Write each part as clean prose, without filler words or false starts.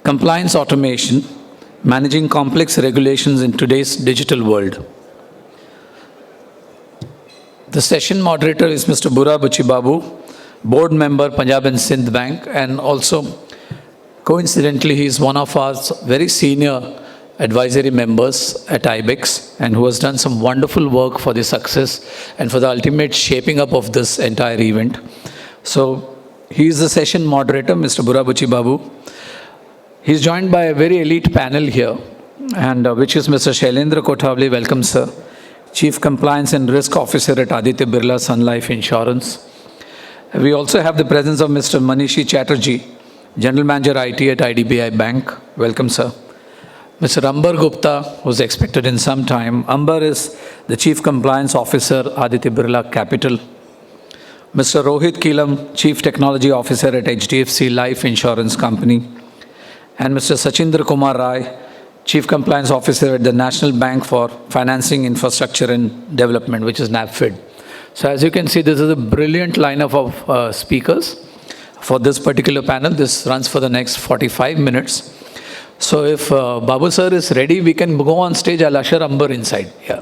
Compliance automation, managing complex regulations in today's digital world. The session moderator is Mr. Burra Butchi Babu, board member, Punjab and Sindh Bank, and also, coincidentally, he is one of our very senior advisory members at IBEX and who has done some wonderful work for the success and for the ultimate shaping up of this entire event. So, he is the session moderator, Mr. Burra Butchi Babu. He is joined by a very elite panel here, and which is Mr. Shailendra Kothavale, welcome sir, Chief Compliance and Risk Officer at Aditya Birla Sun Life Insurance. We also have the presence of Mr. Manishi Chatterjee, General Manager IT at IDBI Bank. Welcome, sir. Mr. Gupta, who's expected in some time. Amber is the Chief Compliance Officer, Aditya Birla Capital. Mr. Rohit Kilam, Chief Technology Officer at HDFC Life Insurance Company. And Mr. Sachindra Kumar, Chief Compliance Officer at the National Bank for Financing Infrastructure and Development, which is NaBFID. So as you can see, this is a brilliant lineup of speakers for this particular panel. This runs for the next 45 minutes. So if Babu sir is ready, we can go on stage. I'll usher Amber inside. Yeah.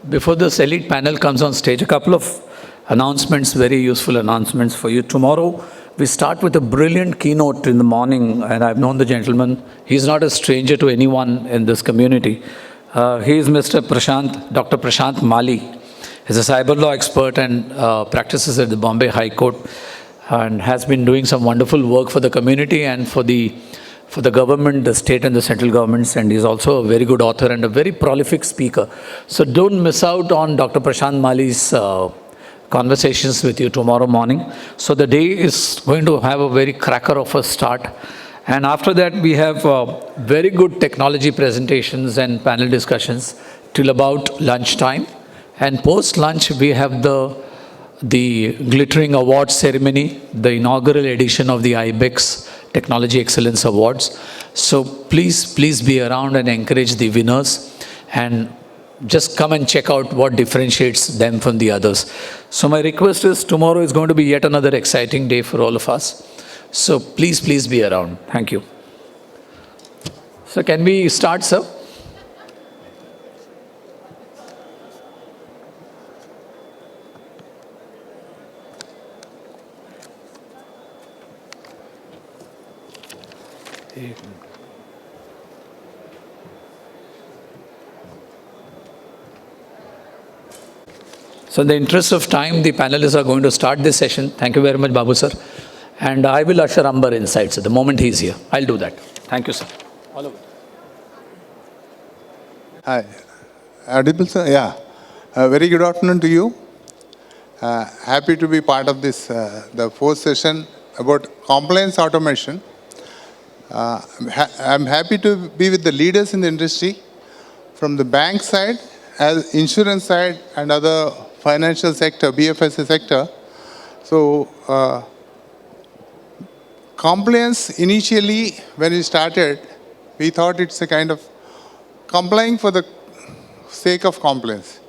Before this elite panel comes on stage, a couple of announcements, very useful announcements for you. Tomorrow, we start with a brilliant keynote in the morning, and I've known the gentleman. He's not a stranger to anyone in this community. He is Mr. Prashant, Dr. Prashant Mali. He's a cyber law expert and practices at the Bombay High Court and has been doing some wonderful work for the community and for the government, the state and the central governments, and he's also a very good author and a very prolific speaker. So don't miss out on Dr. Prashant Mali's conversations with you tomorrow morning. So the day is going to have a very cracker of a start. And after that, we have very good technology presentations and panel discussions till about lunchtime. And post-lunch, we have the glittering awards ceremony, the inaugural edition of the IBEX Technology Excellence Awards. So please be around and encourage the winners and just come and check out what differentiates them from the others. So my request is tomorrow is going to be yet another exciting day for all of us. So please be around. Thank you. So can we start, sir? So in the interest of time, the panelists are going to start this session. Thank you very much, Babu sir. And I will usher Amber inside, sir, the moment he's here. I'll do that. Thank you, sir. All over. Hi. Audible, sir? Yeah. Very good afternoon to you. Happy to be part of this, the fourth session about compliance automation. I'm happy to be with the leaders in the industry from the bank side, as insurance side and other financial sector, BFSI sector. So, compliance initially, when we started, we thought it's a kind of complying for the sake of compliance.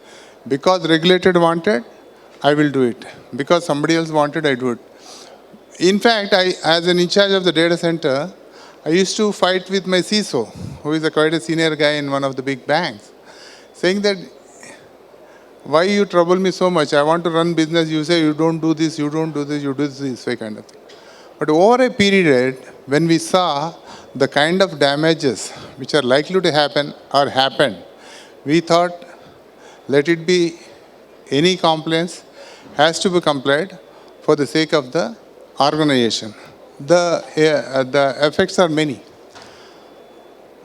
Because regulated wanted, I will do it. Because somebody else wanted, I do it. In fact, as an in charge of the data center, I used to fight with my CISO, who is quite a senior guy in one of the big banks, saying that, why you trouble me so much? I want to run business. You say you don't do this, you don't do this, you do this way kind of thing. But over a period, when we saw the kind of damages which are likely to happen or happened, we thought, let it be any compliance has to be complied for the sake of the organization. The effects are many.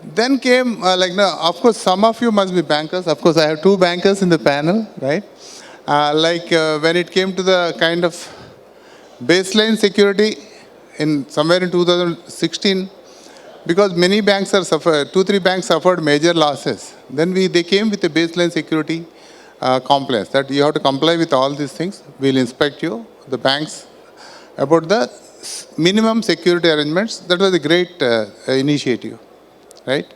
Then came, of course, some of you must be bankers. Of course, I have two bankers in the panel, right? When it came to the kind of baseline security somewhere in 2016, because many banks are suffered, 2-3 banks suffered major losses. Then they came with a baseline security compliance that you have to comply with all these things. We'll inspect you, the banks, about the minimum security arrangements. That was a great initiative, right?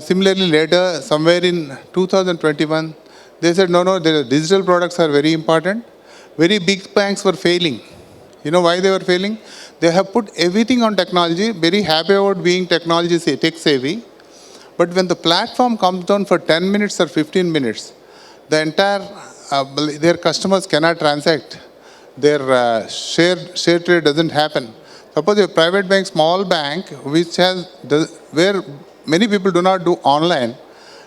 Similarly, later, somewhere in 2021, they said, no, the digital products are very important. Very big banks were failing. You know why they were failing? They have put everything on technology, very happy about being tech-savvy. But when the platform comes down for 10 minutes or 15 minutes, the entire, their customers cannot transact. Their share trade doesn't happen. Suppose a private bank, small bank, where many people do not do online,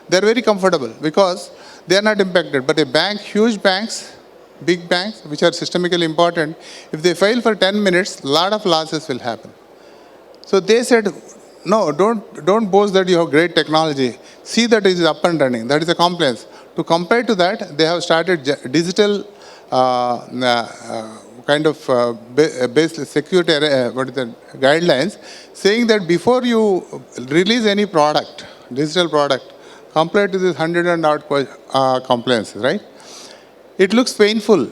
they're very comfortable because they are not impacted. But a bank, huge banks, big banks, which are systemically important, if they fail for 10 minutes, a lot of losses will happen. So they said, no, don't boast that you have great technology. See that it is up and running. That is a compliance. To compare to that, they have started digital base security guidelines, saying that before you release any product, digital product, comply to this 100 and odd compliances, right? It looks painful.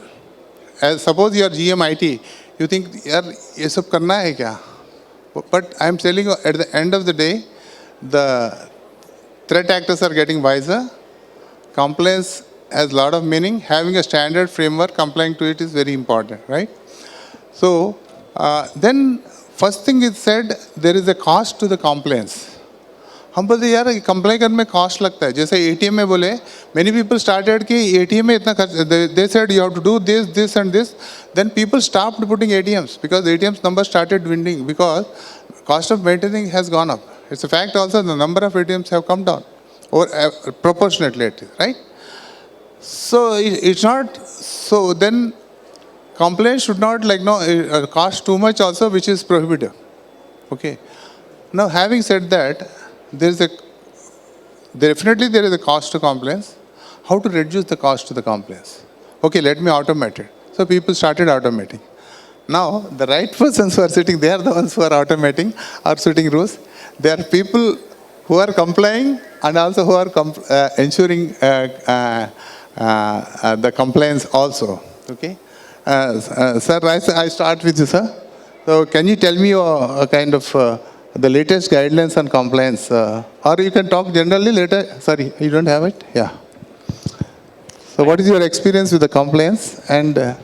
As suppose you are GMIT, you think, yaar, ye sab karna hai kya? But I am telling you, at the end of the day, the threat actors are getting wiser. Compliance has a lot of meaning. Having a standard framework, complying to it is very important, right? So, then first thing is said, there is a cost to the compliance. हम बोलते यार comply करने में cost लगता है जैसे ATM में बोले many people started कि एटीएम में इतना खर्च they said you have to do this and this then people stopped putting ATMs because ATMs number started dwindling because cost of maintaining has gone up. It's a fact also the number of ATMs have come down or proportionately, right? So it's not so then compliance should not cost too much also, which is prohibitive. Okay. Now having said that, definitely there is a cost to compliance. How to reduce the cost to the compliance? Okay, let me automate it. So people started automating. Now the right persons who are sitting, they are the ones who are automating or setting rules. There are people who are complying and also who are ensuring the compliance also. Okay, sir, I start with you, sir. So can you tell me the latest guidelines on compliance, or you can talk generally later. Sorry, you don't have it? Yeah. So what is your experience with the compliance? And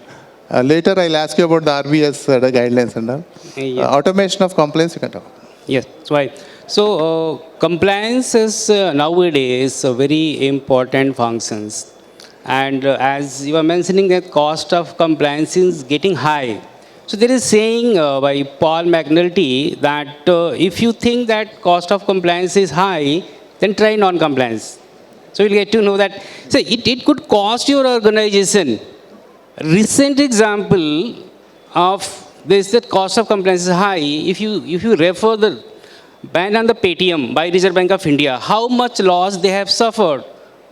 later I'll ask you about the RBS guidelines and all. Yeah. Automation of compliance, you can talk. Yes, right. So compliance is nowadays a very important functions. And as you were mentioning that cost of compliance is getting high. So there is saying by Paul McNulty that if you think that cost of compliance is high, then try non-compliance. So you'll get to know that so it could cost your organization. Recent example of this that cost of compliance is high. If you refer the ban on the Paytm by Reserve Bank of India, how much loss they have suffered?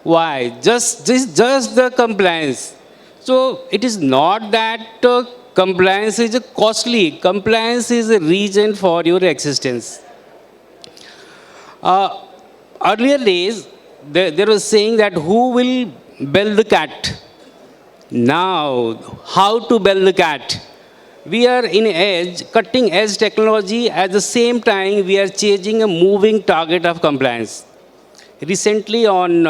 Why? Just the compliance. So it is not that. Compliance is costly. Compliance is a reason for your existence. Earlier days, there was saying that who will bell the cat? Now, how to bell the cat? We are in cutting edge technology. At the same time, we are changing a moving target of compliance. Recently, on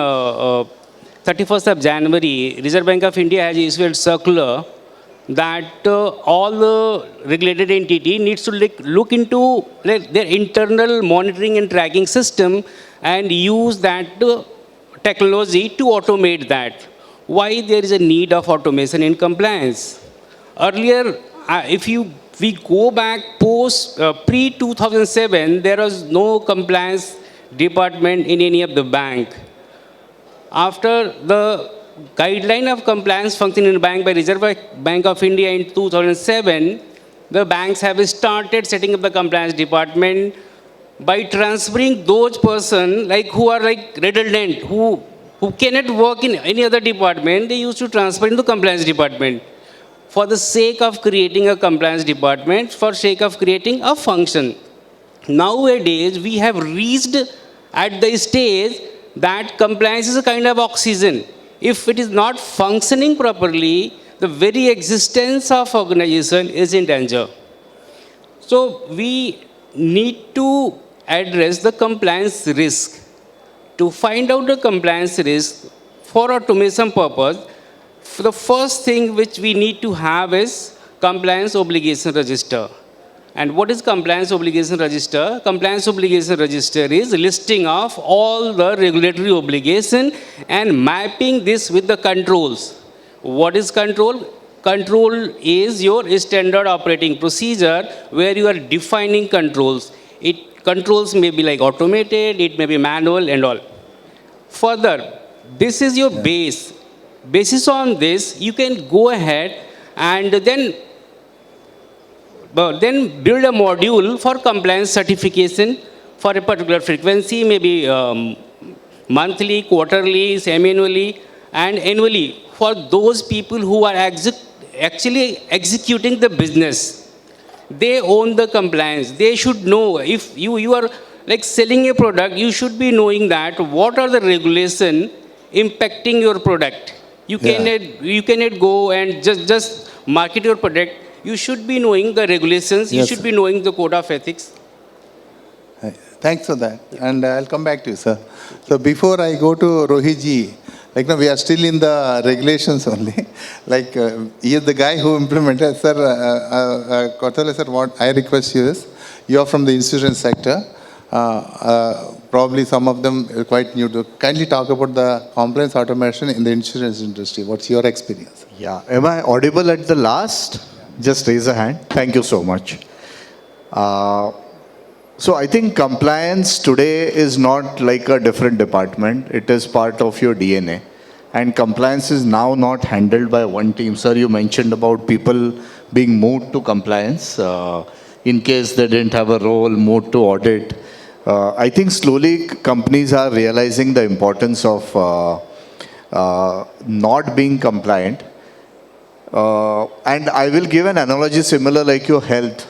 31st of January, Reserve Bank of India has issued a circular that all the regulated entity needs to look into their internal monitoring and tracking system and use that technology to automate that. Why there is a need of automation in compliance? Earlier, we go back pre-2007, there was no compliance department in any of the bank. After the guideline of compliance function in bank by Reserve Bank of India in 2007, the banks have started setting up the compliance department by transferring those persons like who are like redundant, who cannot work in any other department, they used to transfer into compliance department. For the sake of creating a compliance department, for sake of creating a function. Nowadays, we have reached at the stage that compliance is a kind of oxygen. If it is not functioning properly, the very existence of organization is in danger. So we need to address the compliance risk. To find out the compliance risk for automation purpose, the first thing which we need to have is compliance obligation register. And what is compliance obligation register? Compliance obligation register is a listing of all the regulatory obligation and mapping this with the controls. What is control? Control is your standard operating procedure where you are defining controls. Controls may be like automated, it may be manual and all. Further, this is your base. Basis on this, you can go ahead and then build a module for compliance certification for a particular frequency, maybe monthly, quarterly, semi-annually, and annually for those people who are actually executing the business. They own the compliance. They should know if you are like selling a product, you should be knowing that what are the regulations impacting your product. You cannot go and just market your product. You should be knowing the regulations. You should be knowing the code of ethics. Thanks for that. And I'll come back to you, sir. So before I go to Rohit ji, like now we are still in the regulations only. Like he is the guy who implemented. Sir, Kothavale sir, what I request you is, you are from the insurance sector. Probably some of them are quite new to. Kindly talk about the compliance automation in the insurance industry. What's your experience? Yeah. Am I audible at the last? Just raise a hand. Thank you so much. So I think compliance today is not like a different department. It is part of your DNA. And compliance is now not handled by one team. Sir, you mentioned about people being moved to compliance in case they didn't have a role, moved to audit. I think slowly companies are realizing the importance of not being compliant. And I will give an analogy similar like your health.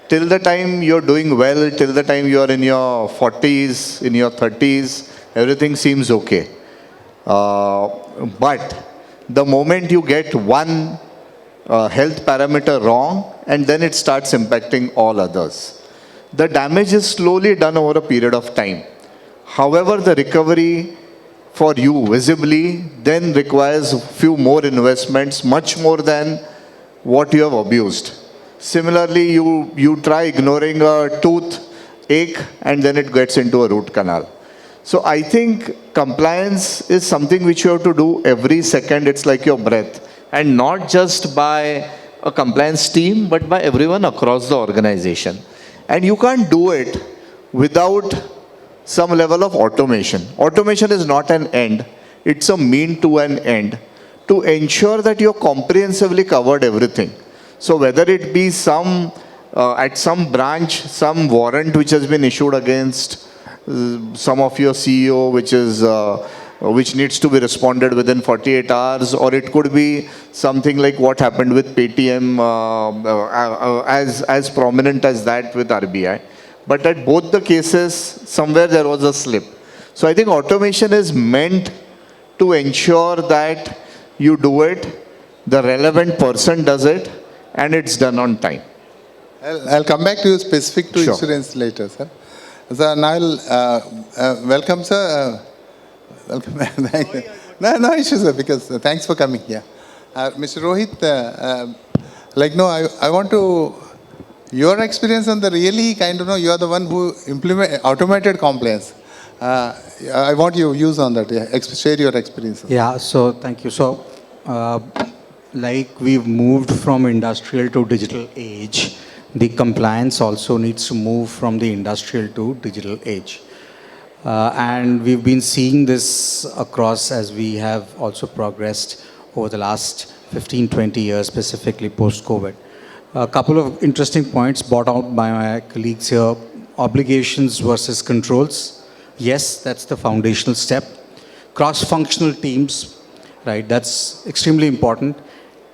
Till the time you're doing well, till the time you're in your 40s, in your 30s, everything seems okay. But the moment you get one health parameter wrong, and then it starts impacting all others. The damage is slowly done over a period of time. However, the recovery for you visibly then requires few more investments, much more than what you have abused. Similarly, you try ignoring a tooth ache and then it gets into a root canal. So I think compliance is something which you have to do every second. It's like your breath. And not just by a compliance team, but by everyone across the organization. And you can't do it without some level of automation. Automation is not an end. It's a mean to an end to ensure that you've comprehensively covered everything. So whether it be at some branch, some warrant which has been issued against some of your CEO, which needs to be responded within 48 hours, or it could be something like what happened with Paytm, as prominent as that with RBI. But at both the cases, somewhere there was a slip. So I think automation is meant to ensure that you do it, the relevant person does it, and it's done on time. I'll come back to you specific to insurance later, sir. So now welcome, sir. Welcome. Thank you. No issues, sir, because thanks for coming here. Mr. Rohit, I want to, your experience on the really kind of, you are the one who automated compliance. I want you views on that. Yeah. Share your experience. Yeah, so thank you. So, like we've moved from industrial to digital age, the compliance also needs to move from the industrial to digital age. And we've been seeing this across as we have also progressed over the last 15, 20 years, specifically post-COVID. A couple of interesting points brought out by my colleagues here. Obligations versus controls. Yes, that's the foundational step. Cross-functional teams, right? That's extremely important.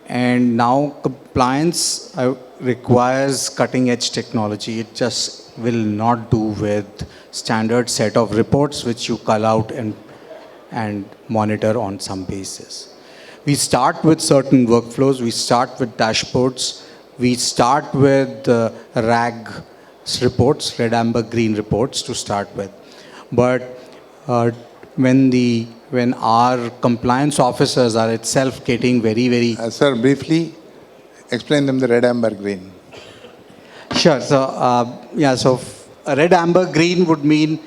And now compliance requires cutting-edge technology. It just will not do with standard set of reports which you call out and monitor on some basis. We start with certain workflows. We start with dashboards. We start with RAG reports, red, amber, green reports to start with. But when our compliance officers are itself getting very... Sir, briefly explain them the red, amber, green. Sure. So, so red, amber, green would mean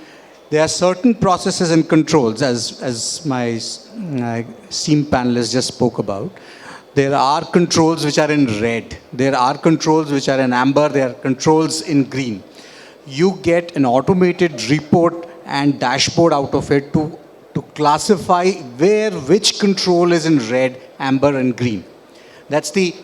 there are certain processes and controls, as my esteemed panelists just spoke about. There are controls which are in red. There are controls which are in amber. There are controls in green. You get an automated report and dashboard out of it to classify which control is in red, amber, and green. That's the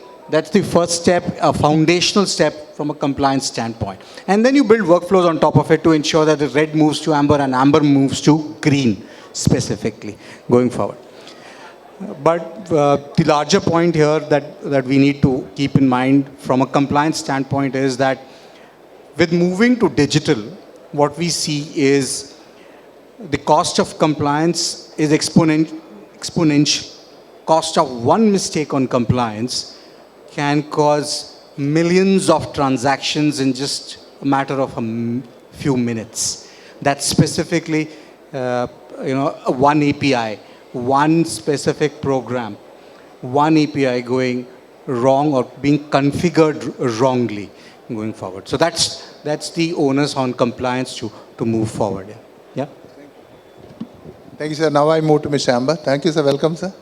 first step, a foundational step from a compliance standpoint. And then you build workflows on top of it to ensure that the red moves to amber and amber moves to green specifically going forward. But the larger point here that we need to keep in mind from a compliance standpoint is that with moving to digital, what we see is the cost of compliance is exponential. Cost of one mistake on compliance can cause millions of transactions in just a matter of a few minutes. That's specifically, one API, one specific program, one API going wrong or being configured wrongly going forward. So that's the onus on compliance to move forward. Yeah. Thank you, sir. Now I move to Mr. Amber. Thank you, sir. Welcome, sir.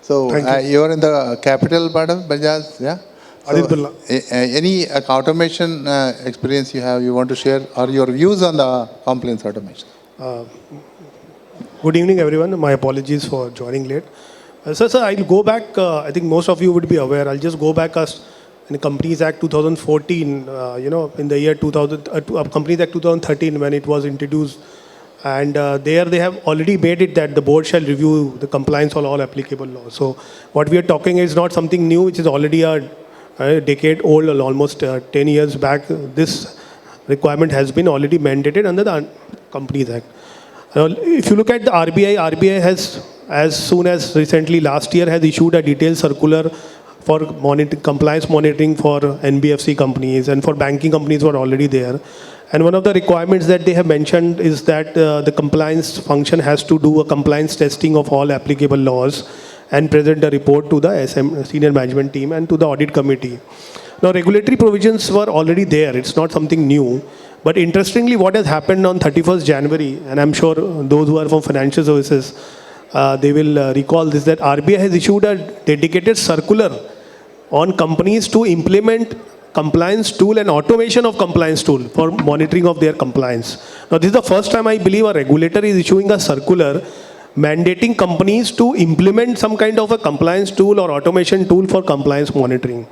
So you are in the capital part of Bajaj, yeah? So, Birla. Any automation experience you want to share, or your views on the compliance automation? Good evening, everyone. My apologies for joining late. Sir, I'll go back. I think most of you would be aware. I'll just go back as in the Companies Act 2014, in the year 2000, Companies Act 2013 when it was introduced. And there they have already made it that the board shall review the compliance on all applicable laws. So what we are talking is not something new, which is already a decade old, almost 10 years back. This requirement has been already mandated under the Companies Act. If you look at the RBI has, as soon as recently last year, has issued a detailed circular for compliance monitoring for NBFC companies, and for banking companies were already there. And one of the requirements that they have mentioned is that the compliance function has to do a compliance testing of all applicable laws and present a report to the senior management team and to the audit committee. Now, regulatory provisions were already there. It's not something new. But interestingly, what has happened on 31st January, and I'm sure those who are from financial services, they will recall this, that RBI has issued a dedicated circular on companies to implement compliance tool and automation of compliance tool for monitoring of their compliance. Now, this is the first time I believe a regulator is issuing a circular mandating companies to implement some kind of a compliance tool or automation tool for compliance monitoring.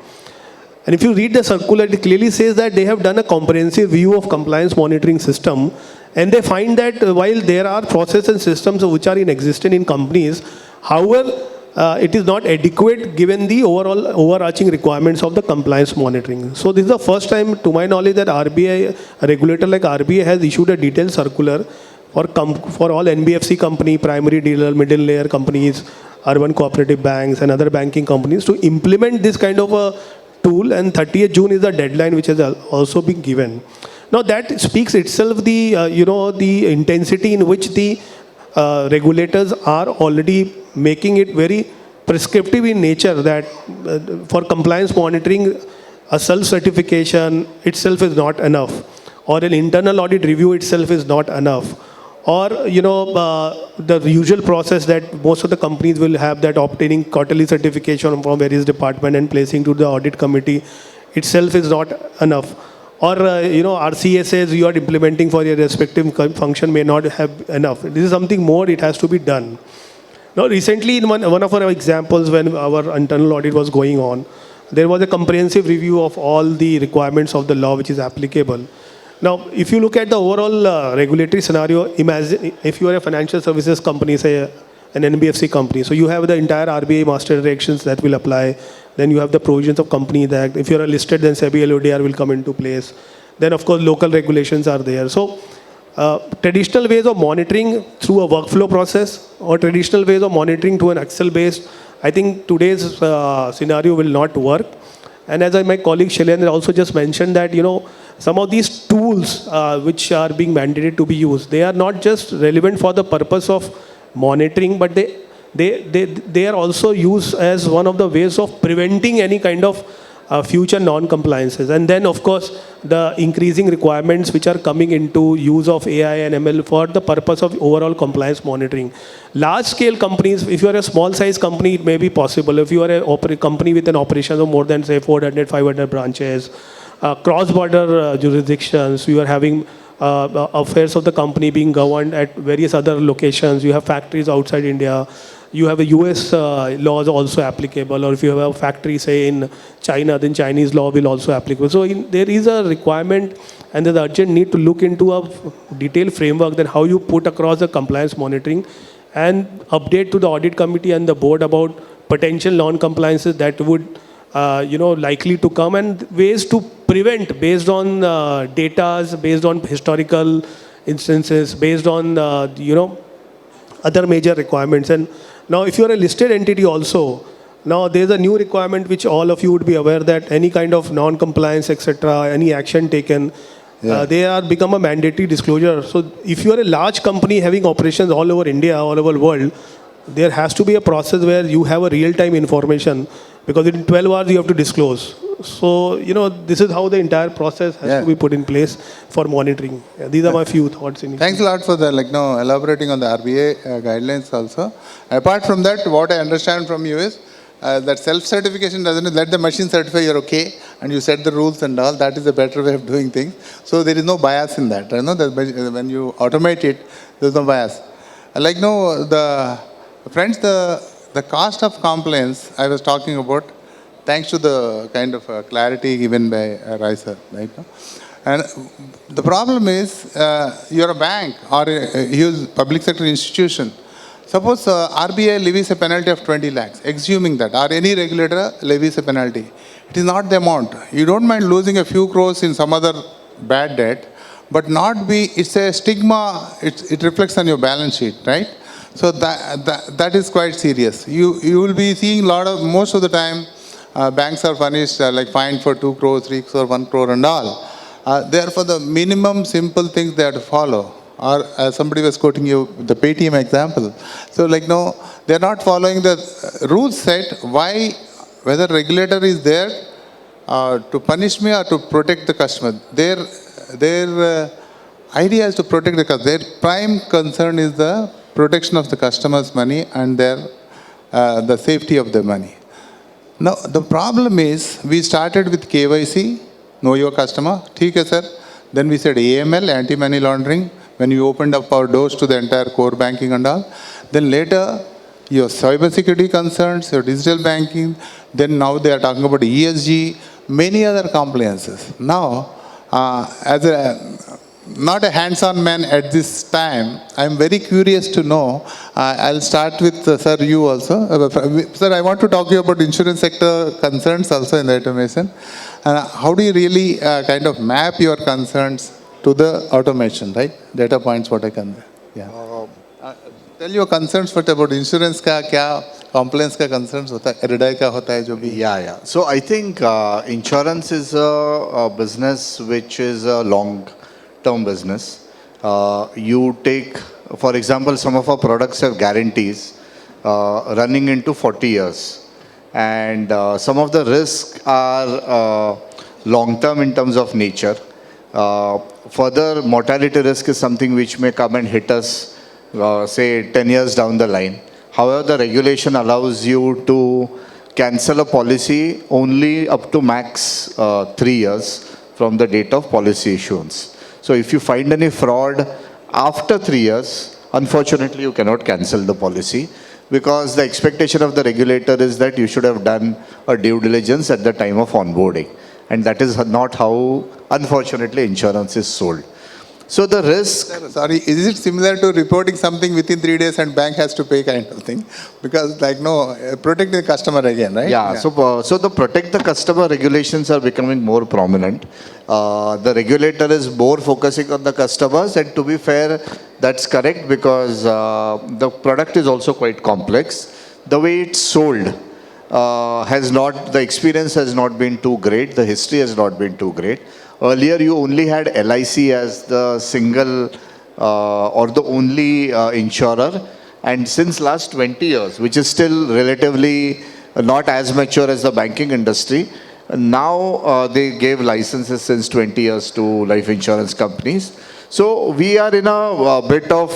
And if you read the circular, it clearly says that they have done a comprehensive view of compliance monitoring system, and they find that while there are processes and systems which are in existence in companies, however, it is not adequate given the overall overarching requirements of the compliance monitoring. So this is the first time, to my knowledge, that RBI, a regulator like RBI, has issued a detailed circular for all NBFC company, primary dealer, middle layer companies, urban cooperative banks, and other banking companies to implement this kind of a tool. And 30th June is the deadline which has also been given. Now that speaks itself the intensity in which the regulators are already making it very prescriptive in nature, that for compliance monitoring, a self-certification itself is not enough, or an internal audit review itself is not enough, or the usual process that most of the companies will have, that obtaining quarterly certification from various departments and placing to the audit committee itself is not enough. or RCSs you are implementing for your respective function may not have enough. This is something more, it has to be done. Now, recently, in one of our examples, when our internal audit was going on, there was a comprehensive review of all the requirements of the law which is applicable. Now, if you look at the overall regulatory scenario, imagine if you are a financial services company, say an NBFC company, so you have the entire RBI master directions that will apply. Then you have the provisions of Companies Act. If you are listed, then SEBI LODR will come into place. Then, of course, local regulations are there. So, traditional ways of monitoring through a workflow process or traditional ways of monitoring through an Excel-based, I think today's scenario will not work. And as my colleague Shailendra also just mentioned that, some of these tools which are being mandated to be used, they are not just relevant for the purpose of monitoring, but they are also used as one of the ways of preventing any kind of future non-compliances. And then, of course, the increasing requirements which are coming into use of AI and ML for the purpose of overall compliance monitoring. Large-scale companies, if you are a small-size company, it may be possible. If you are a company with an operation of more than, say, 400, 500 branches, cross-border jurisdictions, you are having affairs of the company being governed at various other locations, you have factories outside India, you have a US laws also applicable, or if you have a factory, say, in China, then Chinese law will also applicable. So there is a requirement and there's urgent need to look into a detailed framework that how you put across the compliance monitoring and update to the audit committee and the board about potential non-compliances that would likely to come and ways to prevent based on data, based on historical instances, based on other major requirements. And now, if you are a listed entity also, now there's a new requirement which all of you would be aware that any kind of non-compliance, etc., any action taken, they are become a mandatory disclosure. So if you are a large company having operations all over India, all over the world, there has to be a process where you have a real-time information, because in 12 hours you have to disclose. So, this is how the entire process has to be put in place for monitoring. These are my few thoughts. Thanks a lot for the, elaborating on the RBI guidelines also. Apart from that, what I understand from you is that self-certification doesn't let the machine certify you're okay, and you set the rules and all. That is a better way of doing things. So there is no bias in that. When you automate it, there's no bias. Friends, the cost of compliance I was talking about, thanks to the kind of clarity given by Raisa, right? And the problem is, you're a bank or a huge public sector institution. Suppose RBI levies a penalty of 20 lakhs, assuming that, or any regulator levies a penalty. It is not the amount. You don't mind losing a few crores in some other bad debt, but it's a stigma, it reflects on your balance sheet, right? So that is quite serious. You will be seeing most of the time, banks are punished, fined for 2 crores, 3 crores, 1 crore and all. Therefore, the minimum simple things they have to follow. Or as somebody was quoting you, the Paytm example. So they're not following the rules set. Why, whether regulator is there to punish me or to protect the customer. Their idea is to protect the customer. Their prime concern is the protection of the customer's money and the safety of the money. Now, the problem is, we started with KYC, know your customer, okay, sir. Then we said AML, anti-money laundering, when you opened up our doors to the entire core banking and all. Then later, your cyber security concerns, your digital banking. Then now they are talking about ESG, many other compliances. Now, not a hands-on man at this time, I'm very curious to know. I'll start with sir, you also. Sir, I want to talk to you about insurance sector concerns also in the automation. How do you really kind of map your concerns to the automation, right? Data points, what I can. Tell your concerns first about insurance ka kya compliance ka concerns hota hai, RDI ka hota hai jo bhi. Yeah. So I think insurance is a business which is a long-term business. You take, for example, some of our products have guarantees running into 40 years. And some of the risks are long-term in terms of nature. Further, mortality risk is something which may come and hit us, say, 10 years down the line. However, the regulation allows you to cancel a policy only up to max 3 years from the date of policy issuance. So if you find any fraud after 3 years, unfortunately, you cannot cancel the policy because the expectation of the regulator is that you should have done a due diligence at the time of onboarding. And that is not how, unfortunately, insurance is sold. So the risk... Sorry, is it similar to reporting something within 3 days and bank has to pay kind of thing? Because like, no, protect the customer again, right? Yeah, so the protect the customer regulations are becoming more prominent. The regulator is more focusing on the customers, and to be fair, that's correct because the product is also quite complex. The way it's sold the experience has not been too great, the history has not been too great. Earlier, you only had LIC as the single or the only insurer. And since last 20 years, which is still relatively not as mature as the banking industry, now they gave licenses since 20 years to life insurance companies. So we are in a bit of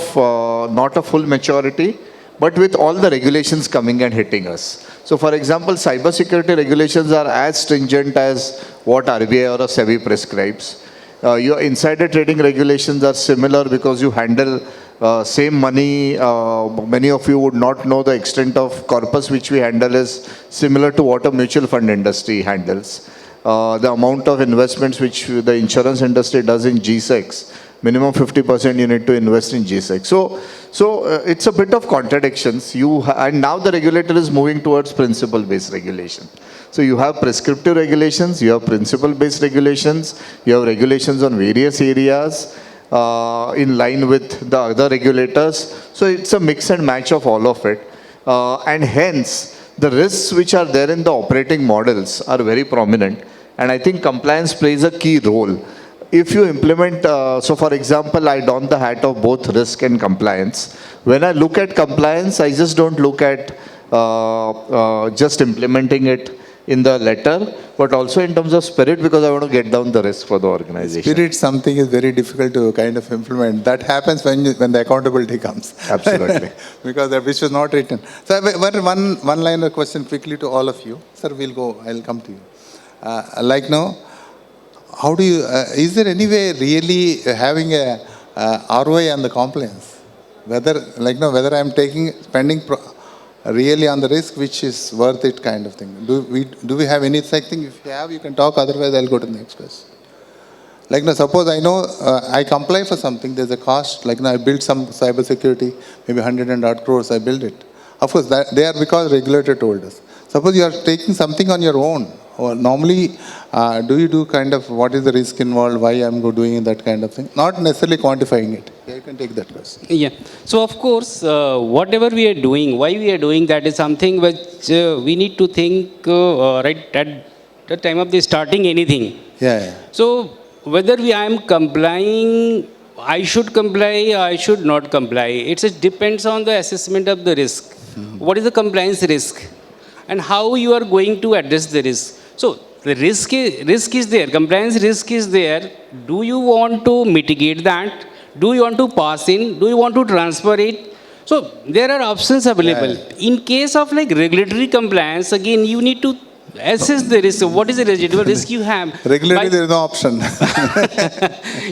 not a full maturity, but with all the regulations coming and hitting us. So for example, cybersecurity regulations are as stringent as what RBI or a SEBI prescribes. Your insider trading regulations are similar because you handle same money. Many of you would not know the extent of corpus which we handle is similar to what a mutual fund industry handles. The amount of investments which the insurance industry does in G-Secs, minimum 50% you need to invest in G-Sec. So it's a bit of contradictions. And now the regulator is moving towards principle-based regulation. So you have prescriptive regulations, you have principle-based regulations, you have regulations on various areas in line with the other regulators. So it's a mix and match of all of it. And hence, the risks which are there in the operating models are very prominent. And I think compliance plays a key role. If you implement, so for example, I don the hat of both risk and compliance. When I look at compliance, I just don't look at just implementing it in the letter, but also in terms of spirit, because I want to get down the risk for the organization. Spirit, something is very difficult to kind of implement. That happens when the accountability comes. Absolutely. Because that which was not written. So one liner question quickly to all of you. Sir, I'll come to you. How do you, is there any way really having a ROI on the compliance? Whether I'm spending really on the risk which is worth it kind of thing. Do we have any such thing? If you have, you can talk, otherwise I'll go to the next question. Suppose I know I comply for something, there's a cost, I built some cyber security, maybe 100 and odd crores, I build it. Of course, they are because regulator told us. Suppose you are taking something on your own. Or normally, do you do kind of what is the risk involved, why I'm doing that kind of thing? Not necessarily quantifying it. Yeah, you can take that question. Yeah. So, of course, whatever we are doing, why we are doing that is something which we need to think right at the time of the starting anything. Yeah. So, whether I am complying, I should comply, I should not comply. It depends on the assessment of the risk. What is the compliance risk? And how you are going to address the risk. So, the risk is there, compliance risk is there. Do you want to mitigate that? Do you want to pass in? Do you want to transfer it? So, there are options available. Yeah. In case of regulatory compliance, again, you need to assess the risk. So what is the residual risk you have? Regulatory, there is no option.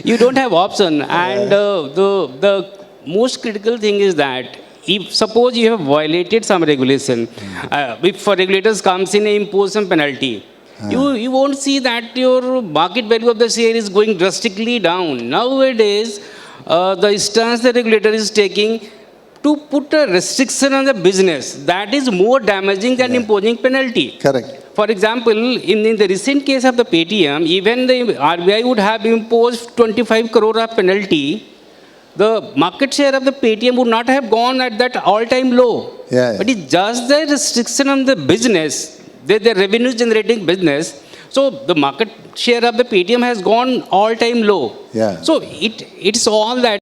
You don't have option. And the most critical thing is that if suppose you have violated some regulation, if regulators comes in and impose some penalty, you won't see that your market value of the share is going drastically down. Nowadays, the stance the regulator is taking to put a restriction on the business, that is more damaging than imposing penalty. Correct. For example, in the recent case of the Paytm, even the RBI would have imposed 25 crore of penalty, the market share of the Paytm would not have gone at that all-time low. Yeah. But it's just the restriction on the business, the revenue generating business. So the market share of the Paytm has gone all-time low. Yeah. So it's all that.